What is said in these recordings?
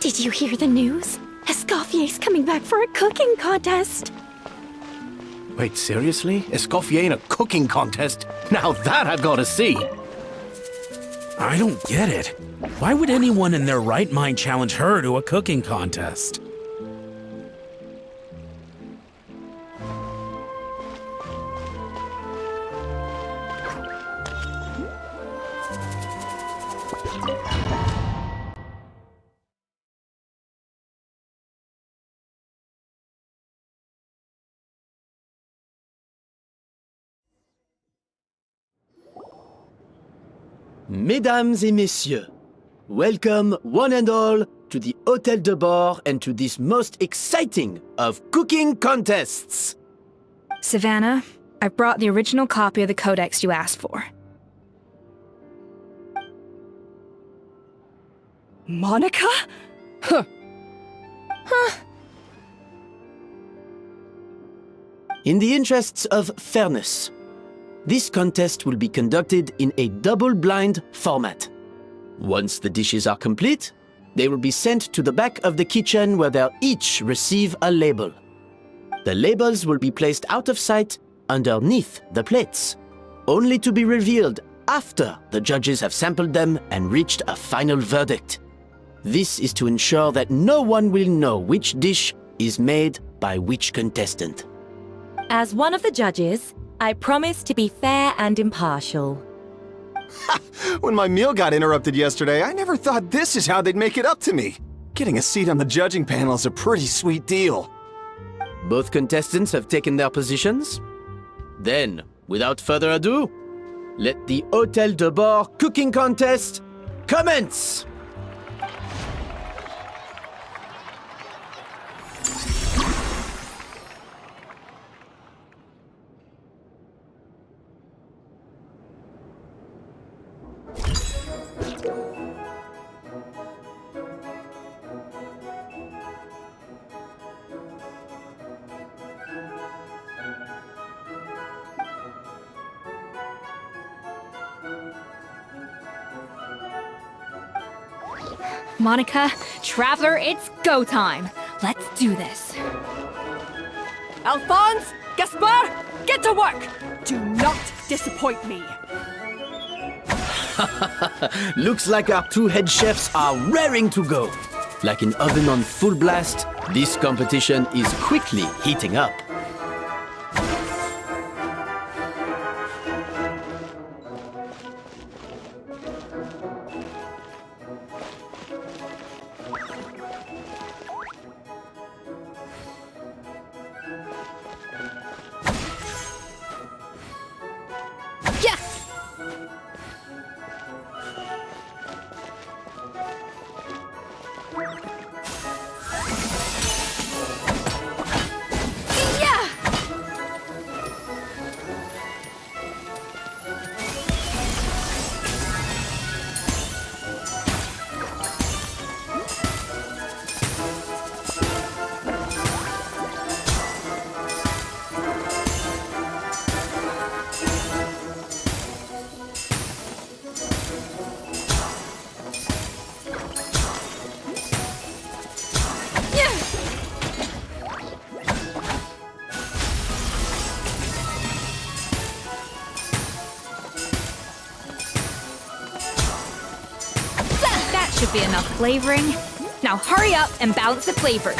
Did you hear the news? Escoffier's coming back for a cooking contest. Wait, seriously? Escoffier in a cooking contest? Now that I've got to see! I don't get it. Why would anyone in their right mind challenge her to a cooking contest? Mesdames et messieurs, welcome one and all to the Hôtel de Bord and to this most exciting of cooking contests. Savannah, I brought the original copy of the codex you asked for. Monica? Huh. In the interests of fairness, this contest will be conducted in a double-blind format. Once the dishes are complete, they will be sent to the back of the kitchen where they'll each receive a label. The labels will be placed out of sight underneath the plates, only to be revealed after the judges have sampled them and reached a final verdict. This is to ensure that no one will know which dish is made by which contestant. As one of the judges, I promise to be fair and impartial. When my meal got interrupted yesterday, I never thought this is how they'd make it up to me. Getting a seat on the judging panel is a pretty sweet deal. Both contestants have taken their positions. Then, without further ado, let the Hôtel de Bord cooking contest commence! Monica, Traveler, it's go time. Let's do this. Alphonse, Gaspard, get to work! Do not disappoint me. Looks like our two head chefs are raring to go. Like an oven on full blast, this competition is quickly heating up. Yeah! Yeah! That should be enough flavoring. Now hurry up and balance the flavors.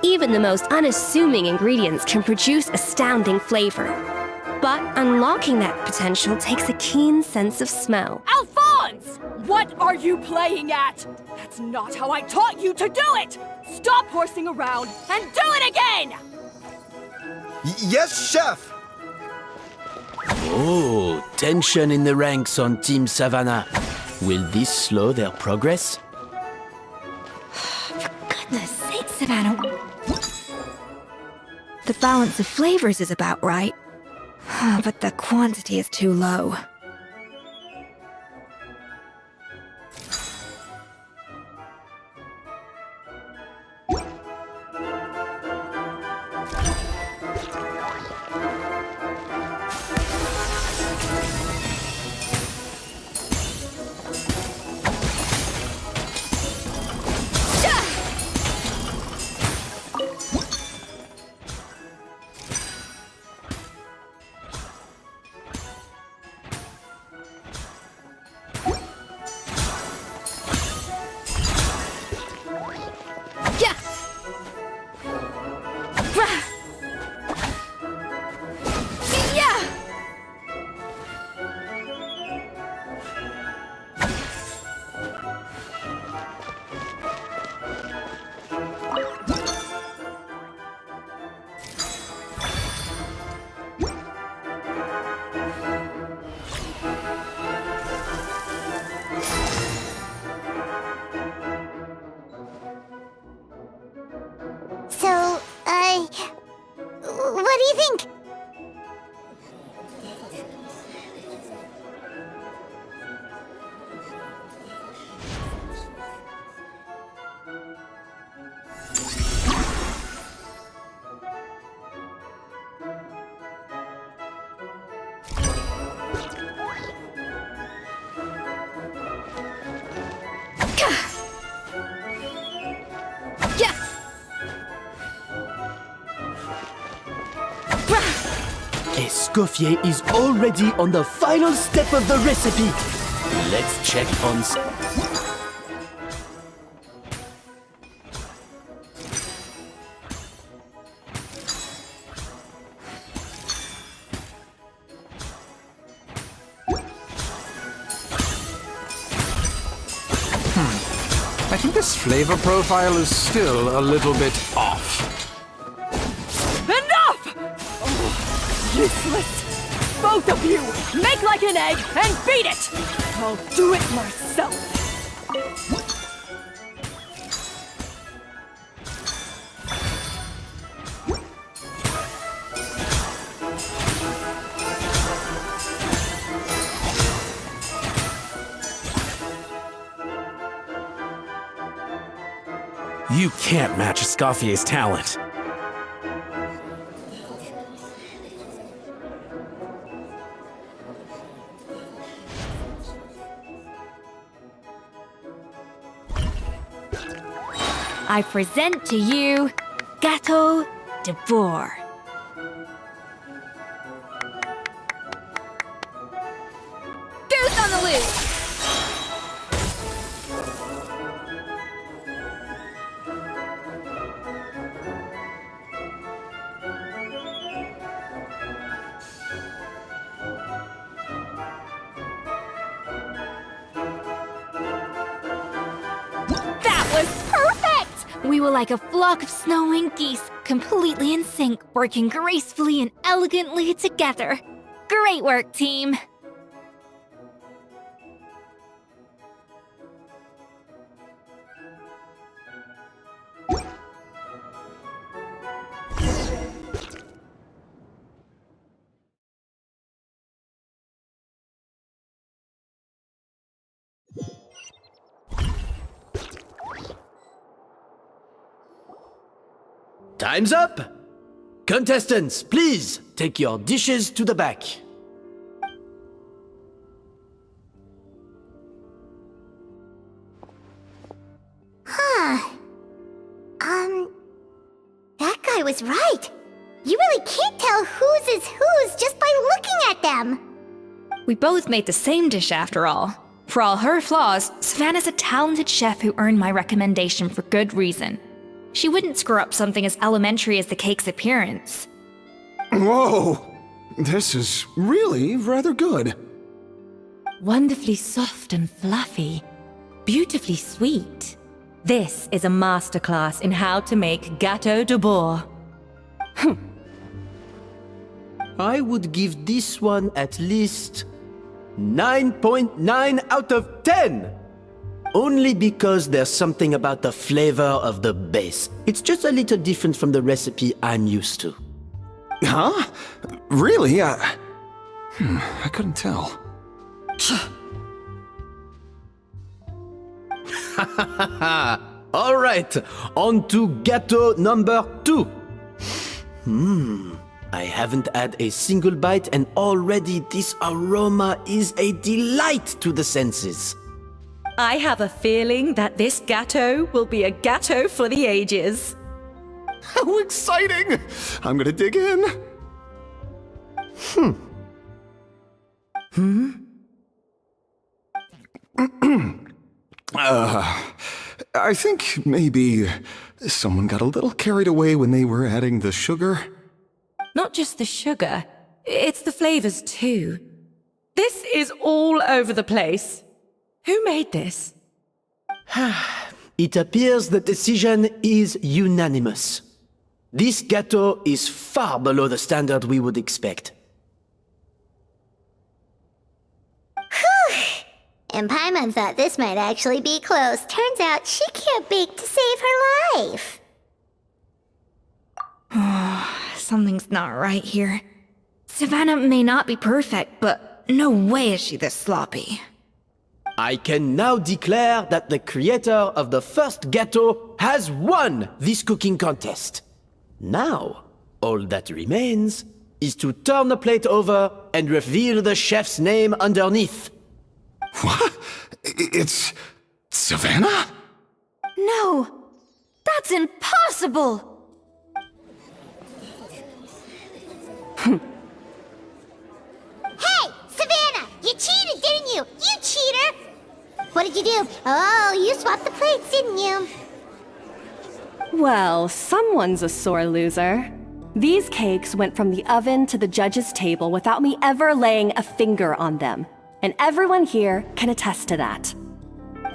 Even the most unassuming ingredients can produce astounding flavor. But unlocking that potential takes a keen sense of smell. Alphonse! What are you playing at? That's not how I taught you to do it! Stop horsing around and do it again! Yes, chef! Oh, tension in the ranks on Team Savannah. Will this slow their progress? For goodness sake, Savannah. The balance of flavors is about right. But the quantity is too low. So, what do you think? Escoffier is already on the final step of the recipe. Let's check on... I think this flavor profile is still a little bit off. Enough! Oh, useless! Both of you, make like an egg and beat it! I'll do it myself! You can't match Escoffier's talent. I present to you Gâteau de Bourg. Goose on the loose! We were like a flock of snowing geese, completely in sync, working gracefully and elegantly together. Great work, team! Time's up! Contestants, please take your dishes to the back. That guy was right. You really can't tell whose is whose just by looking at them. We both made the same dish after all. For all her flaws, Savannah's a talented chef who earned my recommendation for good reason. She wouldn't screw up something as elementary as the cake's appearance. Whoa! This is really rather good. Wonderfully soft and fluffy. Beautifully sweet. This is a masterclass in how to make gâteau de bois. I would give this one at least 9.9 out of 10! Only because there's something about the flavor of the base. It's just a little different from the recipe I'm used to. Huh? Really? I couldn't tell. All right, on to gâteau number 2. I haven't had a single bite and already this aroma is a delight to the senses. I have a feeling that this gâteau will be a gâteau for the ages. How exciting! I'm gonna dig in. I think maybe someone got a little carried away when they were adding the sugar. Not just the sugar, it's the flavors too. This is all over the place. Who made this? It appears the decision is unanimous. This gâteau is far below the standard we would expect. And Paimon thought this might actually be close. Turns out she can't bake to save her life. Something's not right here. Savannah may not be perfect, but no way is she this sloppy. I can now declare that the creator of the first gâteau has won this cooking contest. Now, all that remains is to turn the plate over and reveal the chef's name underneath. What? It's Savannah? No! That's impossible! Hey, Savannah! You cheated, didn't you? You cheater! What did you do? Oh, you swapped the plates, didn't you? Well, someone's a sore loser. These cakes went from the oven to the judge's table without me ever laying a finger on them. And everyone here can attest to that.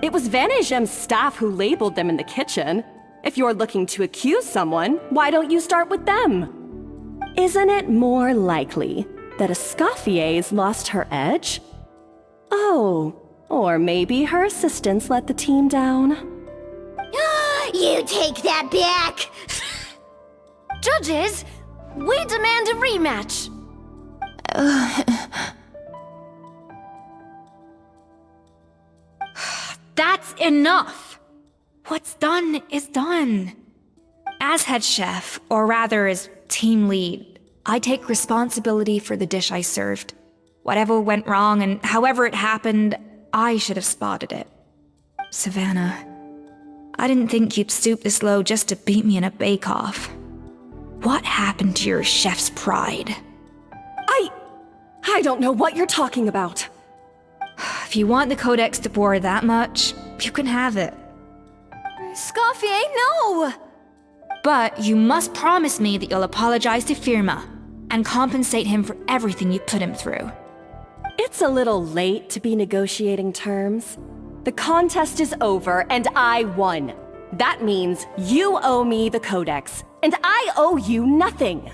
It was Van Gem's staff who labeled them in the kitchen. If you're looking to accuse someone, why don't you start with them? Isn't it more likely that Escoffier's lost her edge? Oh, or maybe her assistants let the team down. You take that back! Judges, we demand a rematch! That's enough! What's done is done. As head chef, or rather as team lead, I take responsibility for the dish I served. Whatever went wrong and however it happened, I should have spotted it. Savannah, I didn't think you'd stoop this low just to beat me in a bake-off. What happened to your chef's pride? I don't know what you're talking about. If you want the Codex de Boer that much, you can have it. Escoffier, no! But you must promise me that you'll apologize to Firma and compensate him for everything you put him through. It's a little late to be negotiating terms. The contest is over and I won. That means you owe me the Codex, and I owe you nothing.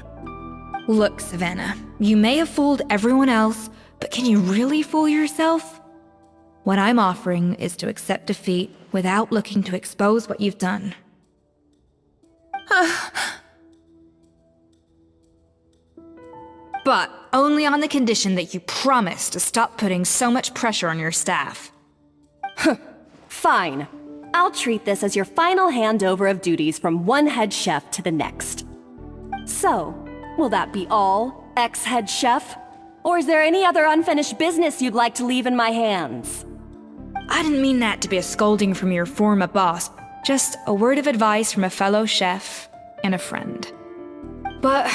Look, Savannah, you may have fooled everyone else, but can you really fool yourself? What I'm offering is to accept defeat without looking to expose what you've done. But only on the condition that you promise to stop putting so much pressure on your staff. Fine. I'll treat this as your final handover of duties from one head chef to the next. So, will that be all, ex-head chef? Or is there any other unfinished business you'd like to leave in my hands? I didn't mean that to be a scolding from your former boss, just a word of advice from a fellow chef and a friend. But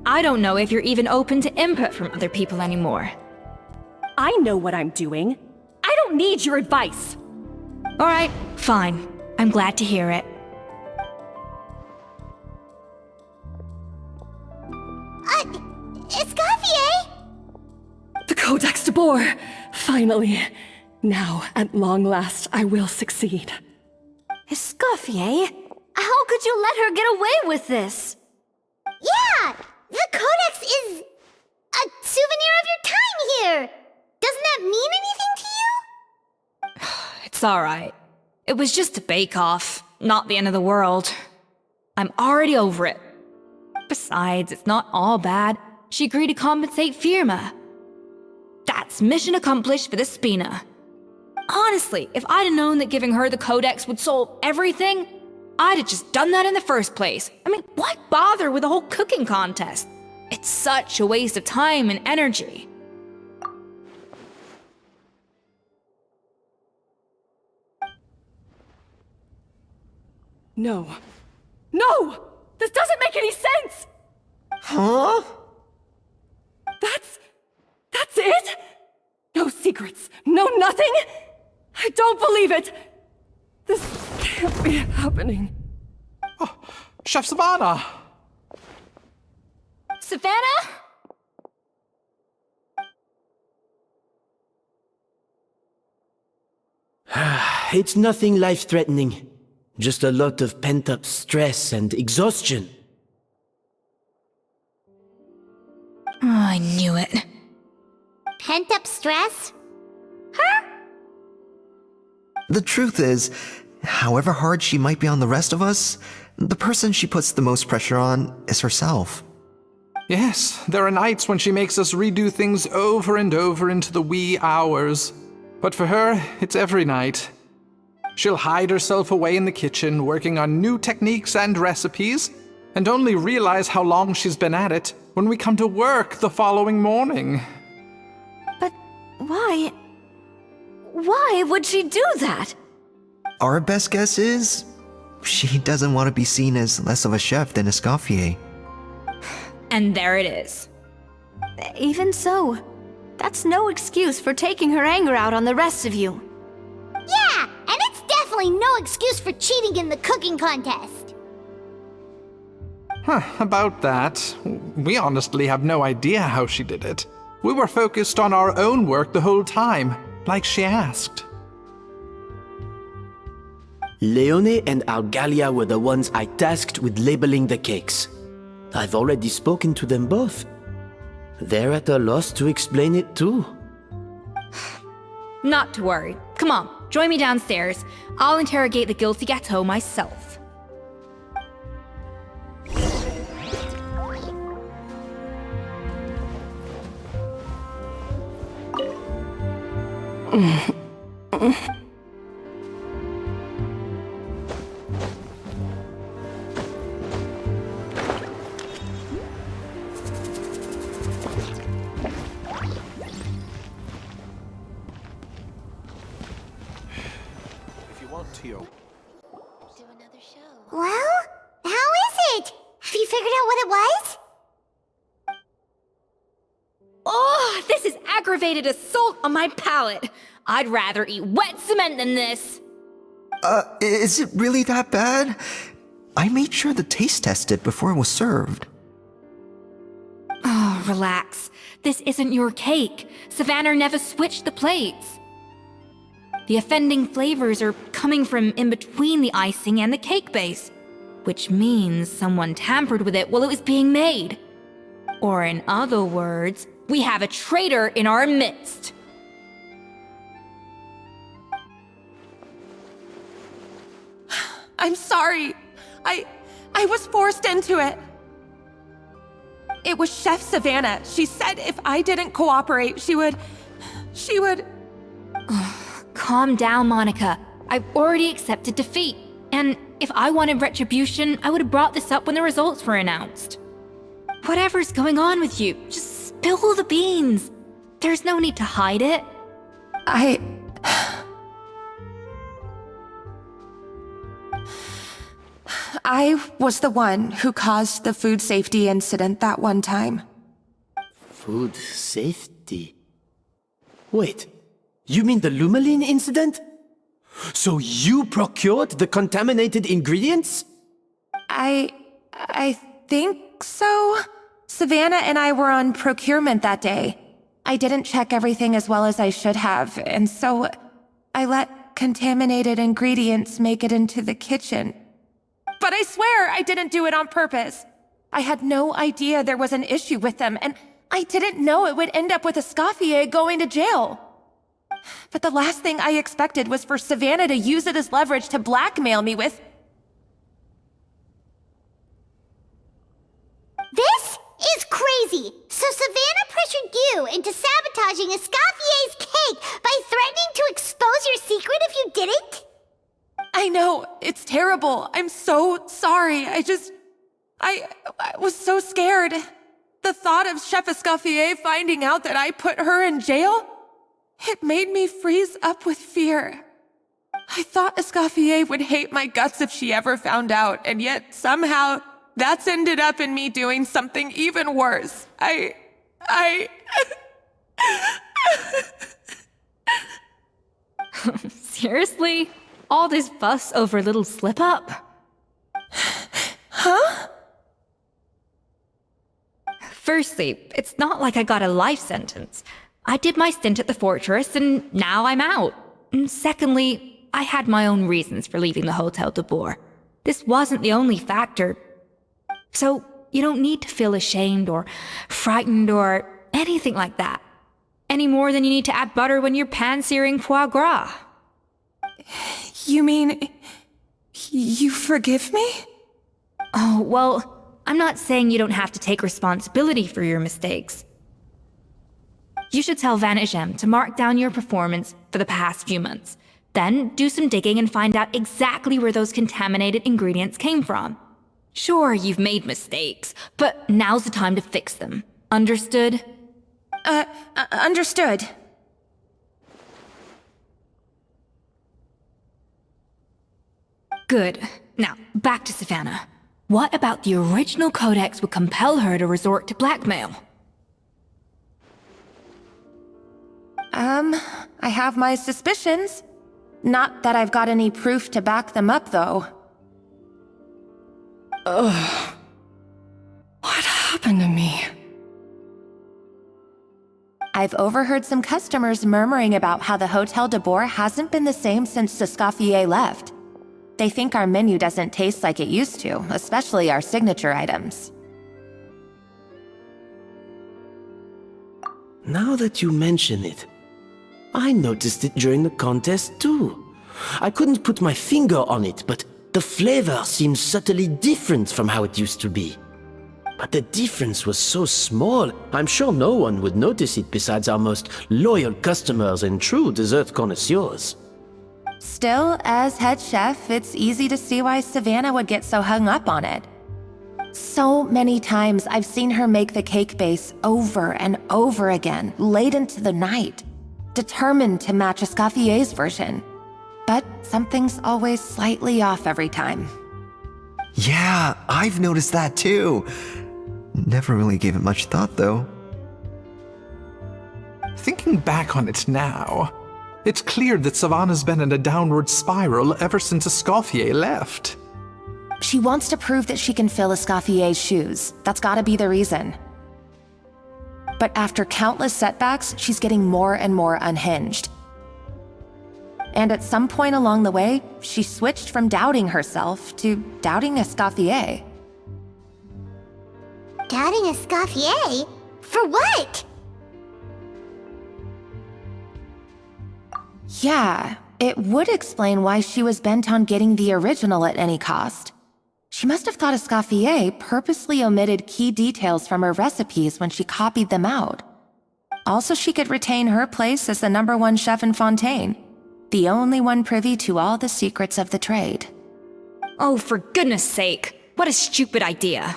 I don't know if you're even open to input from other people anymore. I know what I'm doing. I don't need your advice. All right, fine. I'm glad to hear it. Codex de Boer! Finally. Now, at long last, I will succeed. Escoffier? How could you let her get away with this? Yeah! The Codex is a souvenir of your time here! Doesn't that mean anything to you? It's alright. It was just a bake-off, not the end of the world. I'm already over it. Besides, it's not all bad. She agreed to compensate Firma. That's mission accomplished for the Spina. Honestly, if I'd have known that giving her the Codex would solve everything, I'd have just done that in the first place. I mean, why bother with the whole cooking contest? It's such a waste of time and energy. No. No! This doesn't make any sense! Huh? That's it? No secrets, no nothing? I don't believe it! This can't be happening. Oh, Chef Savannah! Savannah? It's nothing life-threatening. Just a lot of pent-up stress and exhaustion. Oh, I knew it. Pent-up stress? The truth is, however hard she might be on the rest of us, the person she puts the most pressure on is herself. Yes, there are nights when she makes us redo things over and over into the wee hours. But for her, it's every night. She'll hide herself away in the kitchen, working on new techniques and recipes, and only realize how long she's been at it when we come to work the following morning. But why? Why would she do that? Our best guess is, she doesn't want to be seen as less of a chef than Escoffier. And there it is. Even so, that's no excuse for taking her anger out on the rest of you. Yeah, and it's definitely no excuse for cheating in the cooking contest. About that, we honestly have no idea how she did it. We were focused on our own work the whole time, like she asked. Leone and Algalia were the ones I tasked with labeling the cakes. I've already spoken to them both. They're at a loss to explain it too. Not to worry. Come on, join me downstairs. I'll interrogate the guilty gâteau myself. Well, how is it? Have you figured out what it was? Oh, this is aggravated assault on my palate. I'd rather eat wet cement than this. Is it really that bad? I made sure to taste test it before it was served. Oh, relax. This isn't your cake. Savannah never switched the plates. The offending flavors are coming from in between the icing and the cake base, which means someone tampered with it while it was being made. Or in other words, we have a traitor in our midst. I'm sorry. I was forced into it. It was Chef Savannah. She said if I didn't cooperate, she would... Calm down, Monica. I've already accepted defeat. And if I wanted retribution, I would have brought this up when the results were announced. Whatever's going on with you, just spill the beans. There's no need to hide it. I was the one who caused the food safety incident that one time. Food safety? Wait, you mean the Lumaline incident? So you procured the contaminated ingredients? I think so. Savannah and I were on procurement that day. I didn't check everything as well as I should have, and so I let contaminated ingredients make it into the kitchen. But I swear I didn't do it on purpose. I had no idea there was an issue with them, and I didn't know it would end up with Escoffier going to jail. But the last thing I expected was for Savannah to use it as leverage to blackmail me with... This is crazy! So Savannah pressured you into sabotaging Escoffier's cake by threatening to expose your secret if you didn't? I know, it's terrible. I'm so sorry. I was so scared. The thought of Chef Escoffier finding out that I put her in jail, it made me freeze up with fear. I thought Escoffier would hate my guts if she ever found out, and yet somehow that's ended up in me doing something even worse. Seriously? All this fuss over a little slip-up? Huh? Firstly, it's not like I got a life sentence. I did my stint at the fortress, and now I'm out. And secondly, I had my own reasons for leaving the Hotel de Boer. This wasn't the only factor. So, you don't need to feel ashamed or frightened or anything like that. Any more than you need to add butter when you're pan-searing foie gras. You mean... you forgive me? Oh, well, I'm not saying you don't have to take responsibility for your mistakes. You should tell Vanagem to mark down your performance for the past few months. Then do some digging and find out exactly where those contaminated ingredients came from. Sure, you've made mistakes, but now's the time to fix them. Understood? Understood. Good. Now, back to Savannah. What about the original codex would compel her to resort to blackmail? I have my suspicions. Not that I've got any proof to back them up, though. Ugh. What happened to me? I've overheard some customers murmuring about how the Hotel de Boer hasn't been the same since Escoffier left. They think our menu doesn't taste like it used to, especially our signature items. Now that you mention it, I noticed it during the contest too. I couldn't put my finger on it, but the flavor seems subtly different from how it used to be. But the difference was so small, I'm sure no one would notice it besides our most loyal customers and true dessert connoisseurs. Still, as head chef, it's easy to see why Savannah would get so hung up on it. So many times I've seen her make the cake base over and over again, late into the night, determined to match Escoffier's version. But something's always slightly off every time. Yeah, I've noticed that too. Never really gave it much thought, though. Thinking back on it now, it's clear that Savannah's been in a downward spiral ever since Escoffier left. She wants to prove that she can fill Escoffier's shoes. That's gotta be the reason. But after countless setbacks, she's getting more and more unhinged. And at some point along the way, she switched from doubting herself to doubting Escoffier. Doubting Escoffier? For what? Yeah, it would explain why she was bent on getting the original at any cost. She must have thought Escoffier purposely omitted key details from her recipes when she copied them out. Also, she could retain her place as the #1 chef in Fontaine, the only one privy to all the secrets of the trade. Oh, for goodness sake, what a stupid idea.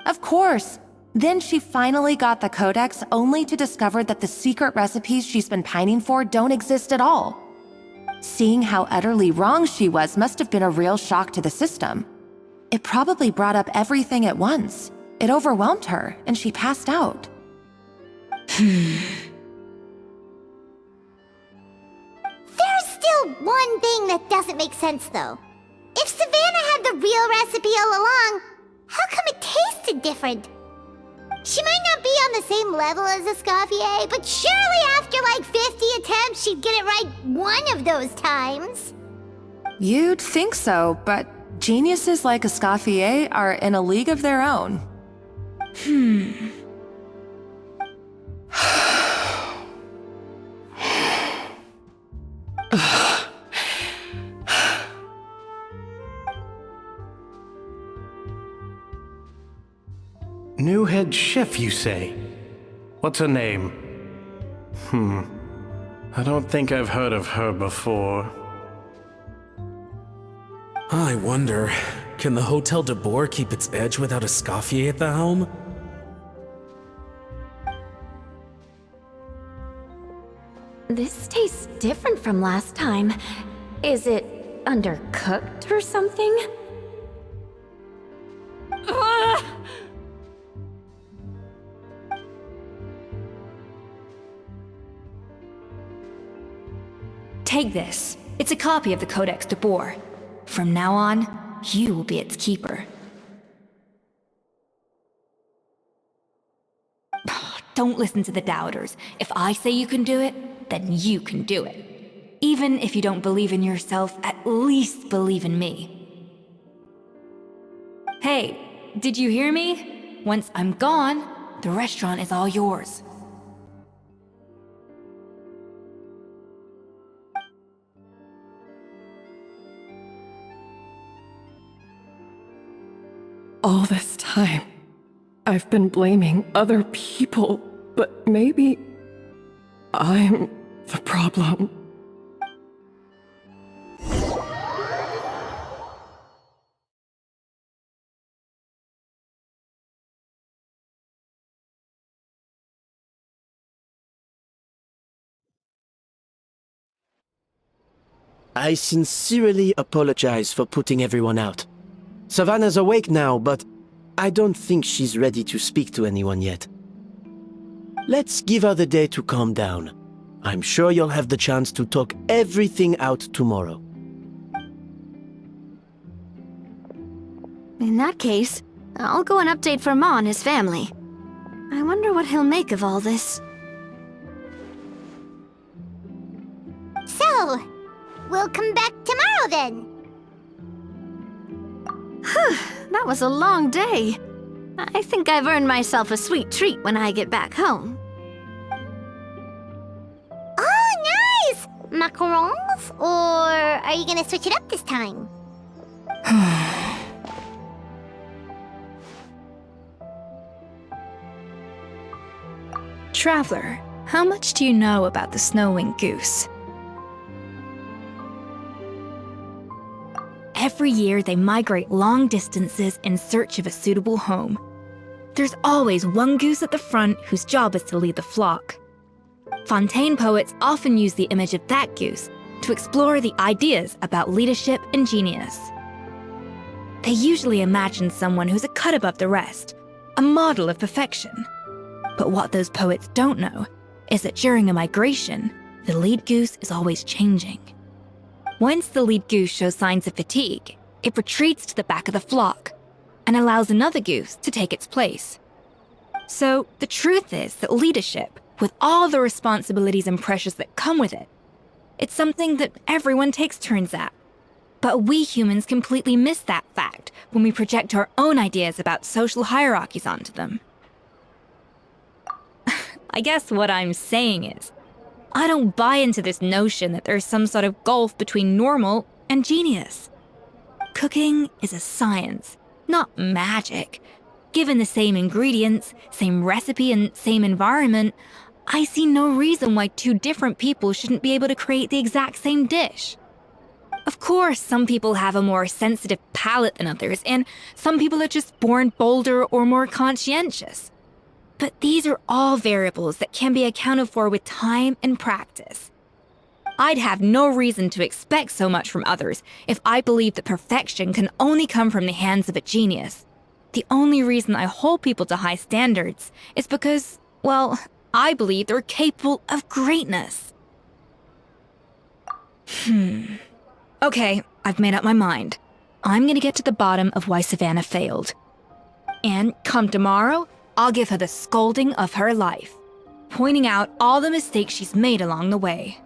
Of course. Then she finally got the codex only to discover that the secret recipes she's been pining for don't exist at all. Seeing how utterly wrong she was must have been a real shock to the system. It probably brought up everything at once. It overwhelmed her, and she passed out. There's still one thing that doesn't make sense, though. If Savannah had the real recipe all along, how come it tasted different? She might not be on the same level as Escoffier, but surely after like 50 attempts, she'd get it right one of those times. You'd think so, but geniuses like Escoffier are in a league of their own. New head chef, you say? What's her name? I don't think I've heard of her before. I wonder, can the Hotel de Boer keep its edge without Escoffier at the helm? This tastes different from last time. Is it undercooked or something? Ugh! Take this. It's a copy of the Codex de Boer. From now on, you will be its keeper. Don't listen to the doubters. If I say you can do it, then you can do it. Even if you don't believe in yourself, at least believe in me. Hey, did you hear me? Once I'm gone, the restaurant is all yours. All this time, I've been blaming other people, but maybe I'm the problem. I sincerely apologize for putting everyone out. Savannah's awake now, but I don't think she's ready to speak to anyone yet. Let's give her the day to calm down. I'm sure you'll have the chance to talk everything out tomorrow. In that case, I'll go and update Verma and his family. I wonder what he'll make of all this. So, we'll come back tomorrow then. That was a long day. I think I've earned myself a sweet treat when I get back home. Oh, nice! Macarons? Or are you gonna switch it up this time? Traveler, how much do you know about the snow-winged goose? Every year, they migrate long distances in search of a suitable home. There's always one goose at the front whose job is to lead the flock. Fontaine poets often use the image of that goose to explore the ideas about leadership and genius. They usually imagine someone who's a cut above the rest, a model of perfection. But what those poets don't know is that during a migration, the lead goose is always changing. Once the lead goose shows signs of fatigue, it retreats to the back of the flock and allows another goose to take its place. So the truth is that leadership, with all the responsibilities and pressures that come with it, it's something that everyone takes turns at. But we humans completely miss that fact when we project our own ideas about social hierarchies onto them. I guess what I'm saying is, I don't buy into this notion that there's some sort of gulf between normal and genius. Cooking is a science, not magic. Given the same ingredients, same recipe, and same environment, I see no reason why two different people shouldn't be able to create the exact same dish. Of course, some people have a more sensitive palate than others, and some people are just born bolder or more conscientious. But these are all variables that can be accounted for with time and practice. I'd have no reason to expect so much from others if I believed that perfection can only come from the hands of a genius. The only reason I hold people to high standards is because, well, I believe they're capable of greatness. Okay, I've made up my mind. I'm gonna get to the bottom of why Savannah failed. And come tomorrow, I'll give her the scolding of her life, pointing out all the mistakes she's made along the way.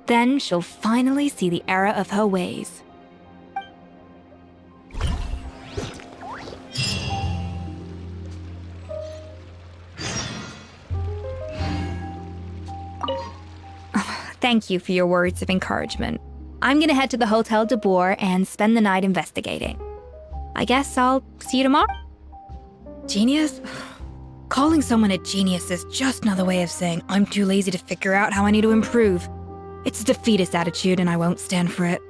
Then she'll finally see the error of her ways. Thank you for your words of encouragement. I'm gonna head to the Hotel de Boer and spend the night investigating. I guess I'll see you tomorrow? Genius? Calling someone a genius is just another way of saying I'm too lazy to figure out how I need to improve. It's a defeatist attitude and I won't stand for it.